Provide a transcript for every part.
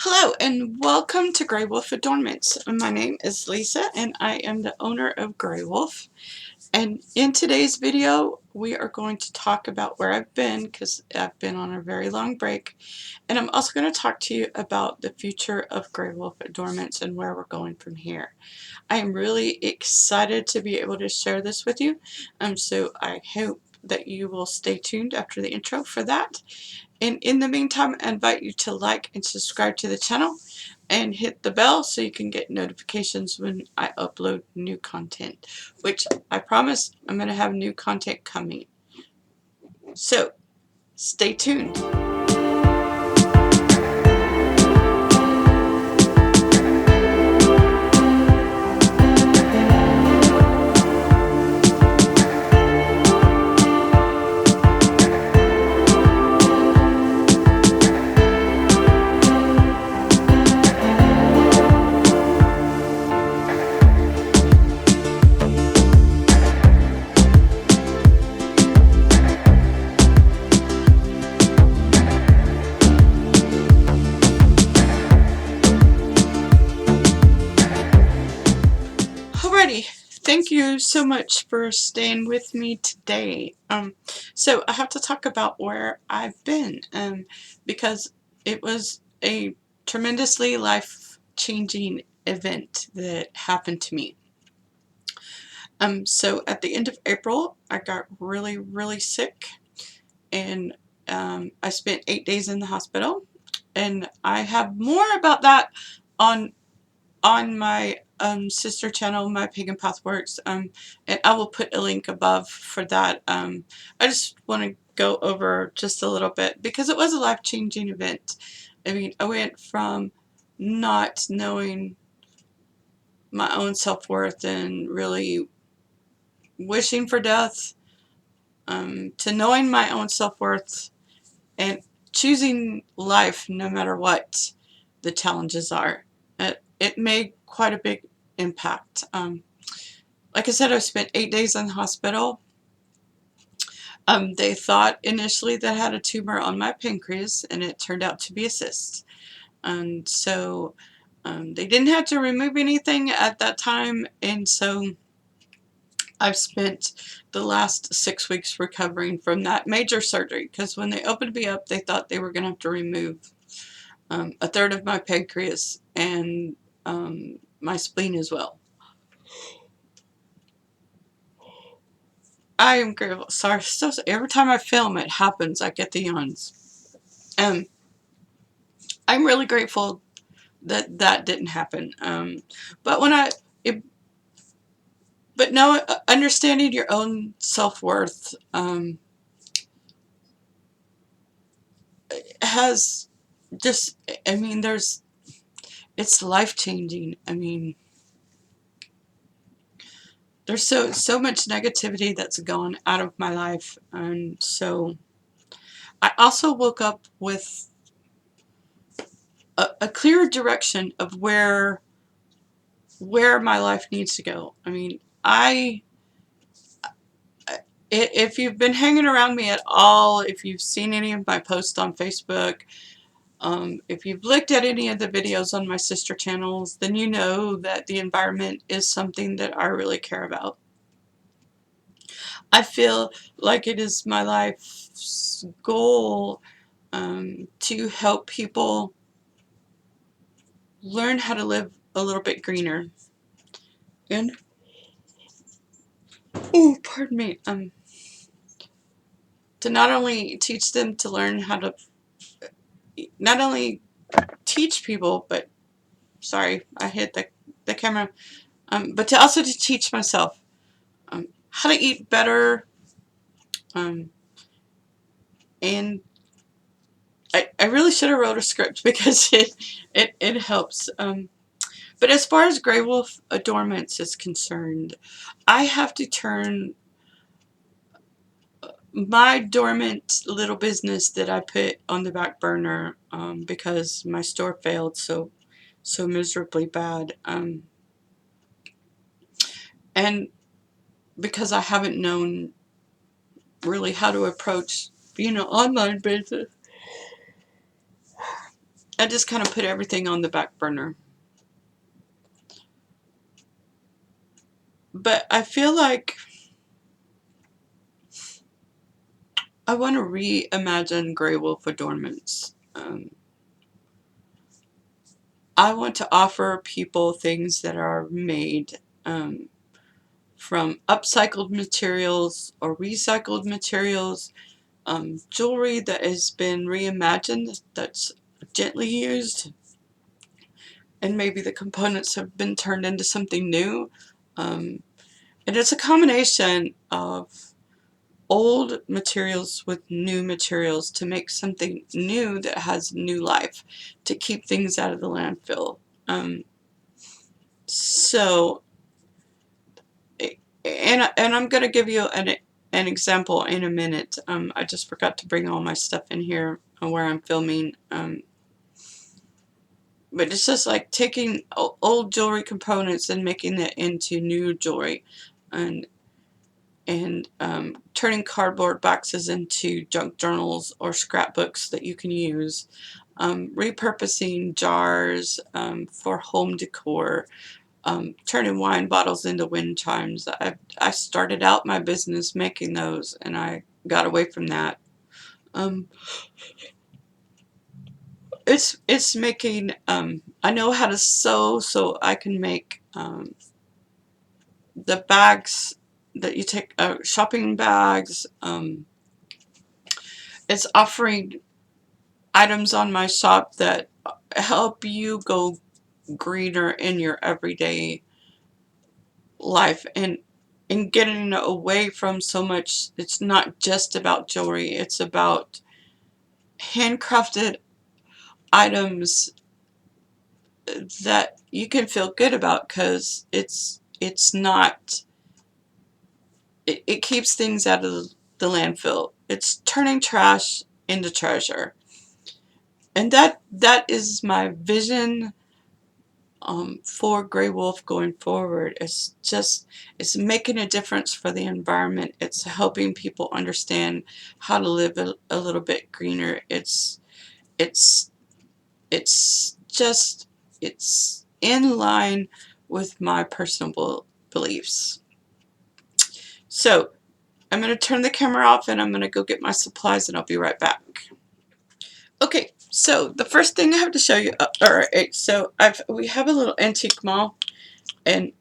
Hello and welcome to Greywolf Adornments. My name is Lisa and I am the owner of Greywolf. And in today's video we are going to talk about where I've been, because I've been on a very long break. And I'm also going to talk to you about the future of Greywolf Adornments and where we're going from here. I am really excited to be able to share this with you. So I hope that you will stay tuned after the intro for that. And in the meantime, I invite you to like and subscribe to the channel and hit the bell so you can get notifications when I upload new content, which I promise I'm going to have new content coming. So stay tuned. Alrighty, thank you so much for staying with me today. So I have to talk about where I've been, because it was a tremendously life-changing event that happened to me. So at the end of April, I got really sick, and I spent 8 days in the hospital, and I have more about that on my sister channel, my Pagan Pathworks, and I will put a link above for that. I just want to go over just a little bit because it was a life-changing event. I mean, I went from not knowing my own self-worth and really wishing for death, to knowing my own self-worth and choosing life no matter what the challenges are. It made quite a big impact. Like I said, I spent 8 days in the hospital. They thought initially that I had a tumor on my pancreas, and it turned out to be a cyst. And so they didn't have to remove anything at that time, and so I've spent the last 6 weeks recovering from that major surgery, because when they opened me up, they thought they were going to have to remove a third of my pancreas and my spleen as well. I am grateful. Sorry, so every time I film, it happens. I get the yawns. I'm really grateful that that didn't happen. But no, understanding your own self-worth has just, I mean, it's life-changing. I mean, there's so much negativity that's gone out of my life, and so I also woke up with a clear direction of where my life needs to go. I mean, if you've been hanging around me at all, if you've seen any of my posts on Facebook, if you've looked at any of the videos on my sister channels, then you know that the environment is something that I really care about. I feel like it is my life's goal to help people learn how to live a little bit greener. And, oh, pardon me, to not only teach them to learn how to, not only teach people, but, sorry, I hit the camera, but to also to teach myself how to eat better, and I really should have wrote a script because it helps. But as far as Greywolf Adornments is concerned, I have to turn my dormant little business that I put on the back burner because my store failed so miserably bad, and because I haven't known really how to approach being an online business. I just kind of put everything on the back burner. But I feel like I want to reimagine Greywolf adornments. I want to offer people things that are made from upcycled materials or recycled materials, jewelry that has been reimagined, that's gently used, and maybe the components have been turned into something new. And it's a combination of old materials with new materials to make something new that has new life, to keep things out of the landfill. So, and I'm going to give you an example in a minute. I just forgot to bring all my stuff in here where I'm filming. But it's just like taking old jewelry components and making it into new jewelry, and turning cardboard boxes into junk journals or scrapbooks that you can use, repurposing jars for home decor, turning wine bottles into wind chimes. I started out my business making those, and I got away from that. It's making, I know how to sew, so I can make the bags that you take, shopping bags. It's offering items on my shop that help you go greener in your everyday life, and getting away from so much. It's not just about jewelry, it's about handcrafted items that you can feel good about, because it's not, it keeps things out of the landfill. It's turning trash into treasure. And that is my vision for Greywolf going forward. It's making a difference for the environment. It's helping people understand how to live a little bit greener. It's just, it's in line with my personal beliefs. So I'm going to turn the camera off, and I'm going to go get my supplies, and I'll be right back. Okay, so the first thing I have to show you, alright, so we have a little antique mall, and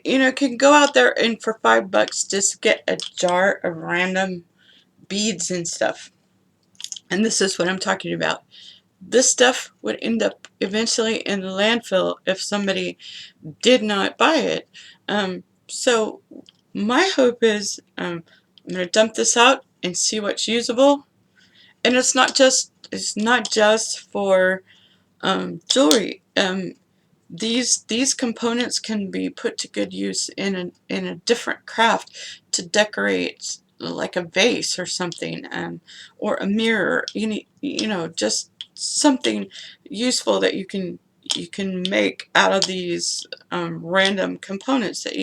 you can go out there and for $5 just get a jar of random beads and stuff. And this is what I'm talking about. This stuff would end up eventually in the landfill if somebody did not buy it. So my hope is, I'm going to dump this out and see what's usable. And it's not just for jewelry. These components can be put to good use in a different craft, to decorate like a vase or something, or a mirror. Just something useful that you can make out of these random components that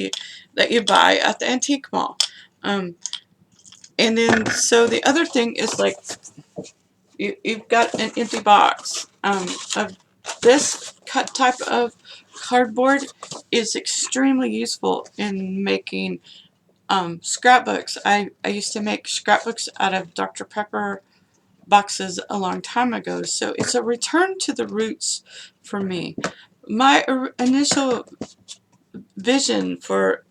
you buy at the antique mall. And then, so the other thing is, like, you've got an empty box of this type of cardboard is extremely useful in making scrapbooks. I used to make scrapbooks out of Dr. Pepper boxes a long time ago, so it's a return to the roots for me. My initial vision for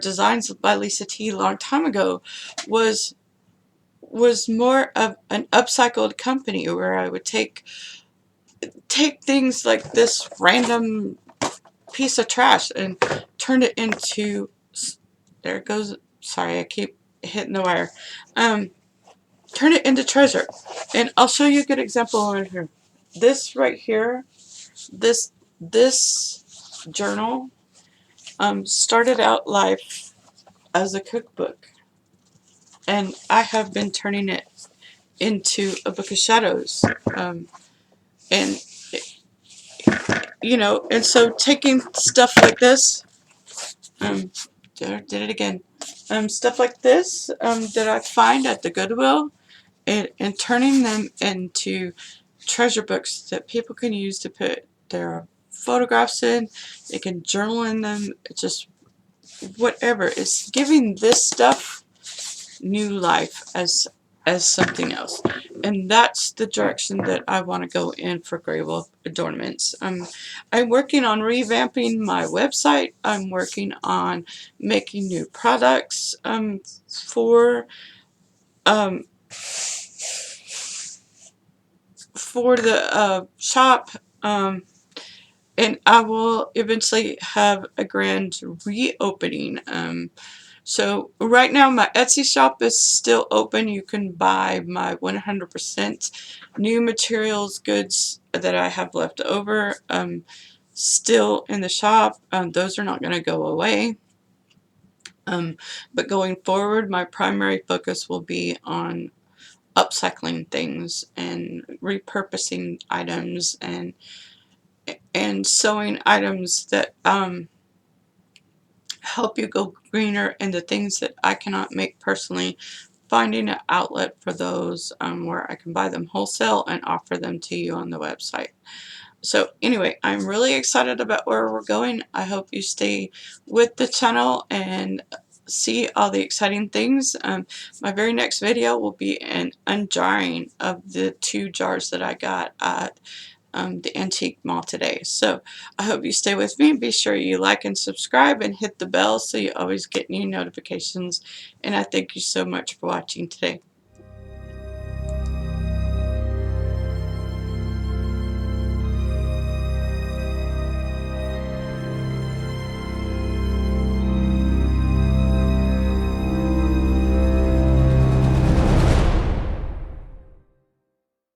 Designs by Lisa T a long time ago was more of an upcycled company, where I would take things like this random piece of trash and turn it into, there it goes, sorry, I keep hitting the wire, turn it into treasure. And I'll show you a good example right here. This right here, this journal started out life as a cookbook, and I have been turning it into a book of shadows. And and so taking stuff like this, did it again, stuff like this that I find at the Goodwill, and turning them into treasure books that people can use to put their photographs in. They can journal in them. It's just whatever. It's giving this stuff new life as something else, and that's the direction that I want to go in for Greywolf adornments. I'm working on revamping my website. I'm working on making new products for um, the shop, and I will eventually have a grand reopening. So right now my Etsy shop is still open. You can buy my 100% new materials goods that I have left over still in the shop. Those are not going to go away. But going forward, my primary focus will be on upcycling things and repurposing items and sewing items that help you go greener, and the things that I cannot make personally, finding an outlet for those where I can buy them wholesale and offer them to you on the website. So anyway, I'm really excited about where we're going. I hope you stay with the channel and see all the exciting things. My very next video will be an unjarring of the 2 jars that I got at the antique mall today. So I hope you stay with me. Be sure you like and subscribe and hit the bell so you always get new notifications. And I thank you so much for watching today.